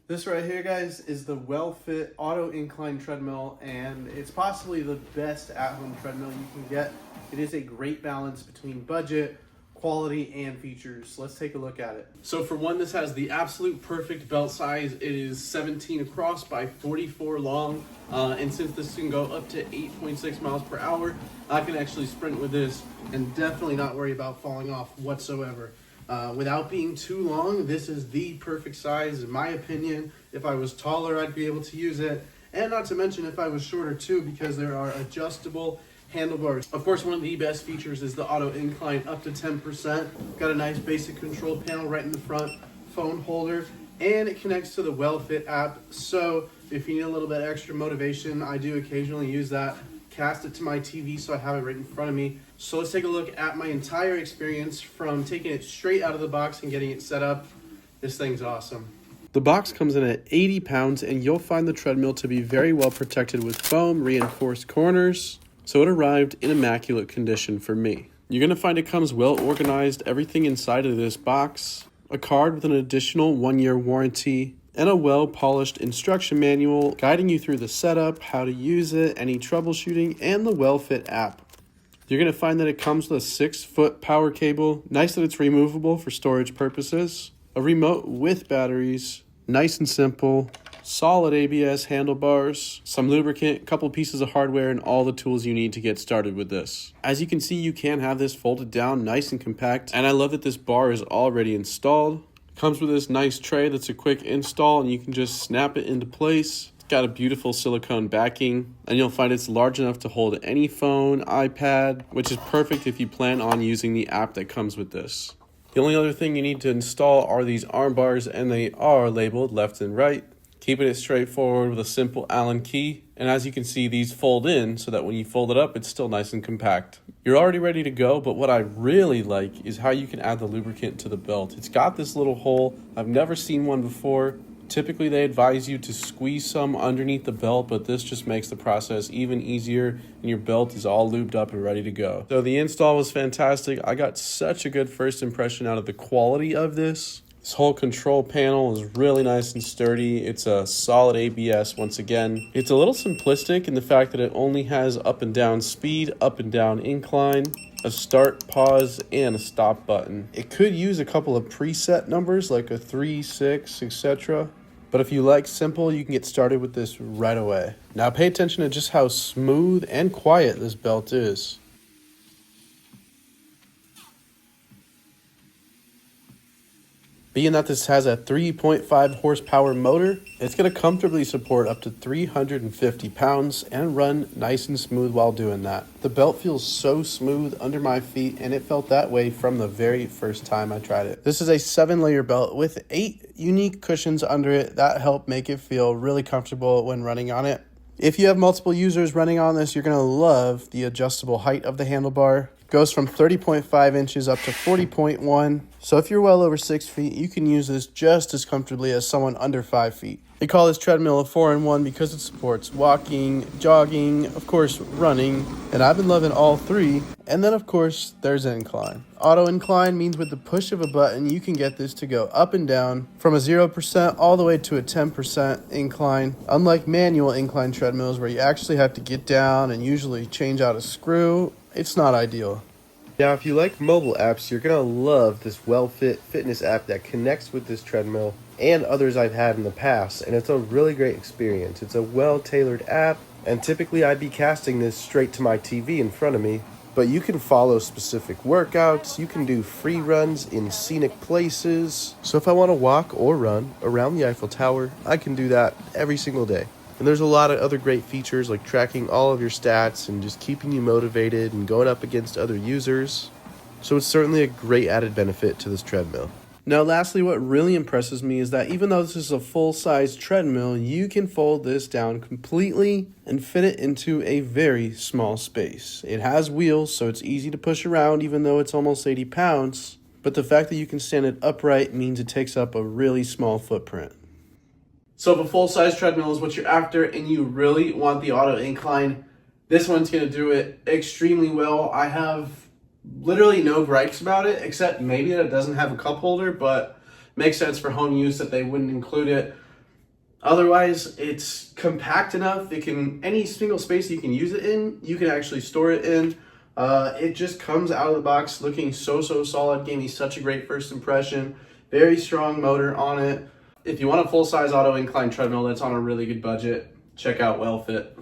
This right here, guys, is the WellFit Auto Incline Treadmill, and it's possibly the best at-home treadmill you can get. It is a great balance between budget, quality, and features. Let's take a look at it. So for one, this has the absolute perfect belt size. It is 17 across by 44 long, and since this can go up to 8.6 miles per hour, I can actually sprint with this and definitely not worry about falling off whatsoever. Without being too long, this is the perfect size in my opinion. If I was taller, I'd be able to use it, and not to mention if I was shorter too, because there are adjustable handlebars. Of course, one of the best features is the auto incline up to 10%. Got a nice basic control panel right in the front, phone holder, and it connects to the WellFit app. So if you need a little bit extra motivation, I do occasionally use that. Cast it to my TV so I have it right in front of me. So let's take a look at my entire experience from taking it straight out of the box and getting it set up. This thing's awesome. The box comes in at 80 pounds, and you'll find the treadmill to be very well protected with foam reinforced corners. So it arrived in immaculate condition for me. You're going to find it comes well organized, everything inside of this box, a card with an additional 1-year warranty, and a well-polished instruction manual guiding you through the setup, how to use it, any troubleshooting, and the WellFit app. You're going to find that it comes with a 6-foot power cable, nice that it's removable for storage purposes, a remote with batteries, nice and simple, solid ABS handlebars, some lubricant, a couple pieces of hardware, and all the tools you need to get started with this. As you can see, you can have this folded down nice and compact, and I love that this bar is already installed. Comes with this nice tray that's a quick install, and you can just snap it into place. It's got a beautiful silicone backing, and you'll find it's large enough to hold any phone, iPad, which is perfect if you plan on using the app that comes with this. The only other thing you need to install are these arm bars, and they are labeled left and right. Keeping it straightforward with a simple Allen key, and as you can see, these fold in so that when you fold it up, it's still nice and compact. You're already ready to go, but what I really like is how you can add the lubricant to the belt. It's got this little hole. I've never seen one before. Typically, they advise you to squeeze some underneath the belt, but this just makes the process even easier, and your belt is all lubed up and ready to go. So the install was fantastic. I got such a good first impression out of the quality of this. This whole control panel is really nice and sturdy. It's a solid ABS once again. It's a little simplistic in the fact that it only has up and down speed, up and down incline, a start, pause, and a stop button. It could use a couple of preset numbers like a 3, 6, etc. But if you like simple, you can get started with this right away. Now pay attention to just how smooth and quiet this belt is. Being that this has a 3.5 horsepower motor, it's going to comfortably support up to 350 pounds and run nice and smooth while doing that. The belt feels so smooth under my feet, and it felt that way from the very first time I tried it. This is a 7-layer belt with 8 unique cushions under it that help make it feel really comfortable when running on it. If you have multiple users running on this, you're going to love the adjustable height of the handlebar. Goes from 30.5 inches up to 40.1. So if you're well over 6 feet, you can use this just as comfortably as someone under 5 feet. They call this treadmill a 4-in-1 because it supports walking, jogging, of course running, and I've been loving all 3. And then of course there's incline. Auto incline means with the push of a button you can get this to go up and down from a 0% all the way to a 10% incline. Unlike manual incline treadmills where you actually have to get down and usually change out a screw, it's not ideal. Now, if you like mobile apps, you're going to love this WellFit fitness app that connects with this treadmill and others I've had in the past, and it's a really great experience. It's a well-tailored app, and typically I'd be casting this straight to my TV in front of me, but you can follow specific workouts, you can do free runs in scenic places. So if I want to walk or run around the Eiffel Tower, I can do that every single day. And there's a lot of other great features like tracking all of your stats and just keeping you motivated and going up against other users. So it's certainly a great added benefit to this treadmill. Now lastly, what really impresses me is that even though this is a full-size treadmill, you can fold this down completely and fit it into a very small space. It has wheels, so it's easy to push around even though it's almost 80 pounds. But the fact that you can stand it upright means it takes up a really small footprint. So if a full-size treadmill is what you're after and you really want the auto incline, this one's going to do it extremely well. I have literally no gripes about it, except maybe that it doesn't have a cup holder, but makes sense for home use that they wouldn't include it. Otherwise, it's compact enough. It can, any single space you can use it in, you can actually store it in. It just comes out of the box looking so solid. Gave me such a great first impression. Very strong motor on it. If you want a full-size auto incline treadmill that's on a really good budget, check out WellFit.